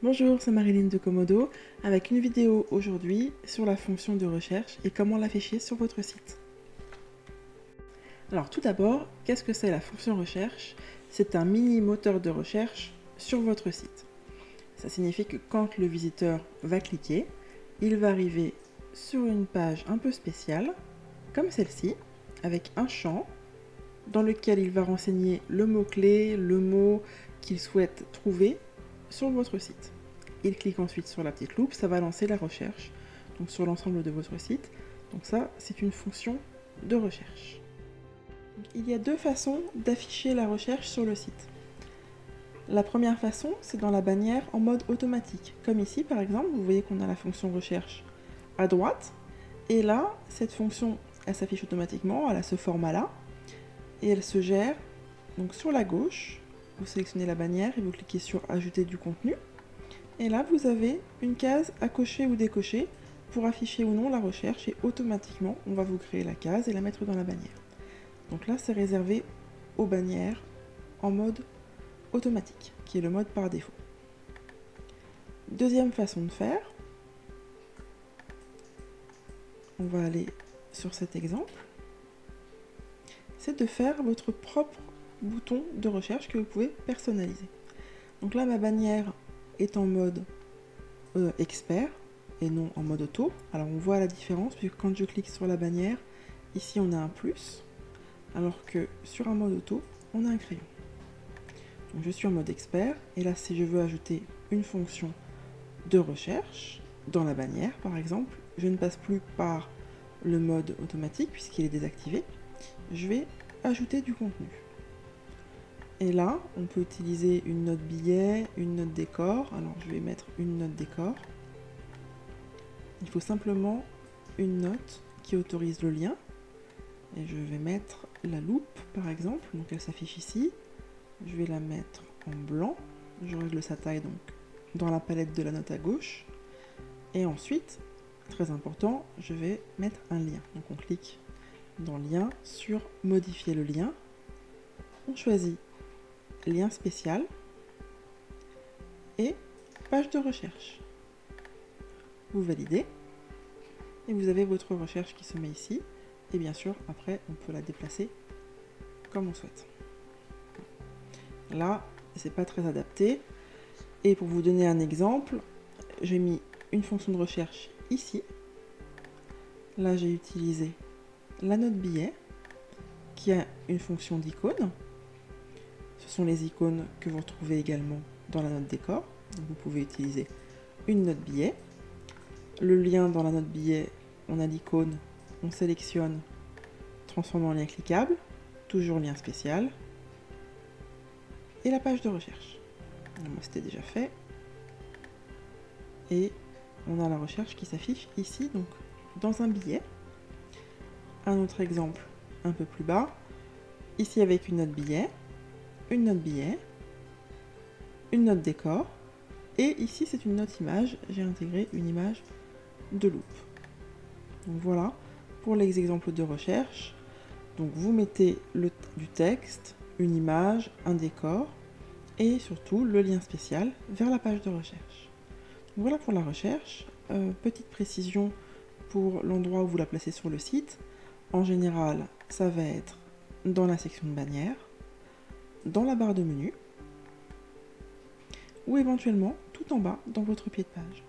Bonjour, c'est Marilyn de Komodo avec une vidéo aujourd'hui sur la fonction de recherche et comment l'afficher sur votre site. Alors tout d'abord, qu'est-ce que c'est la fonction recherche? C'est un mini moteur de recherche sur votre site. Ça signifie que quand le visiteur va cliquer, il va arriver sur une page un peu spéciale, comme celle-ci, avec un champ dans lequel il va renseigner le mot-clé, le mot qu'il souhaite trouver sur votre site. Il clique ensuite sur la petite loupe, ça va lancer la recherche donc sur l'ensemble de votre site. Donc ça, c'est une fonction de recherche. Il y a deux façons d'afficher la recherche sur le site. La première façon, c'est dans la bannière en mode automatique. Comme ici, par exemple, vous voyez qu'on a la fonction recherche à droite. Et là, cette fonction, elle s'affiche automatiquement, elle a ce format-là. Et elle se gère donc sur la gauche. Vous sélectionnez la bannière et vous cliquez sur ajouter du contenu. Et là, vous avez une case à cocher ou décocher pour afficher ou non la recherche et automatiquement, on va vous créer la case et la mettre dans la bannière. Donc là, c'est réservé aux bannières en mode automatique, qui est le mode par défaut. Deuxième façon de faire, on va aller sur cet exemple, c'est de faire votre propre bouton de recherche que vous pouvez personnaliser. Donc là, ma bannière est en mode expert et non en mode auto. Alors on voit la différence puisque quand je clique sur la bannière, ici on a un plus, alors que sur un mode auto, on a un crayon. Donc je suis en mode expert et là si je veux ajouter une fonction de recherche dans la bannière par exemple, je ne passe plus par le mode automatique puisqu'il est désactivé, je vais ajouter du contenu. Et là, on peut utiliser une note billet, une note décor. Alors, je vais mettre une note décor. Il faut simplement une note qui autorise le lien. Et je vais mettre la loupe, par exemple. Donc, elle s'affiche ici. Je vais la mettre en blanc. Je règle sa taille donc dans la palette de la note à gauche. Et ensuite, très important, je vais mettre un lien. Donc, on clique dans lien sur modifier le lien. On choisit lien spécial et page de recherche. Vous validez et vous avez votre recherche qui se met ici et bien sûr après on peut la déplacer comme on souhaite. Là c'est pas très adapté et pour vous donner un exemple, j'ai mis une fonction de recherche ici. Là j'ai utilisé la note billet qui a une fonction d'icône. Ce sont les icônes que vous retrouvez également dans la note décor. Donc vous pouvez utiliser une note billet. Le lien dans la note billet, on a l'icône, on sélectionne, transforme en lien cliquable, toujours lien spécial, et la page de recherche. Moi c'était déjà fait. Et on a la recherche qui s'affiche ici, donc dans un billet. Un autre exemple un peu plus bas, ici avec une note billet, une note billet, une note décor, et ici c'est une note image, j'ai intégré une image de loupe. Donc voilà pour les exemples de recherche. Donc vous mettez du texte, une image, un décor, et surtout le lien spécial vers la page de recherche. Donc voilà pour la recherche. Petite précision pour l'endroit où vous la placez sur le site. En général, ça va être dans la section de bannière, dans la barre de menu ou éventuellement tout en bas dans votre pied de page.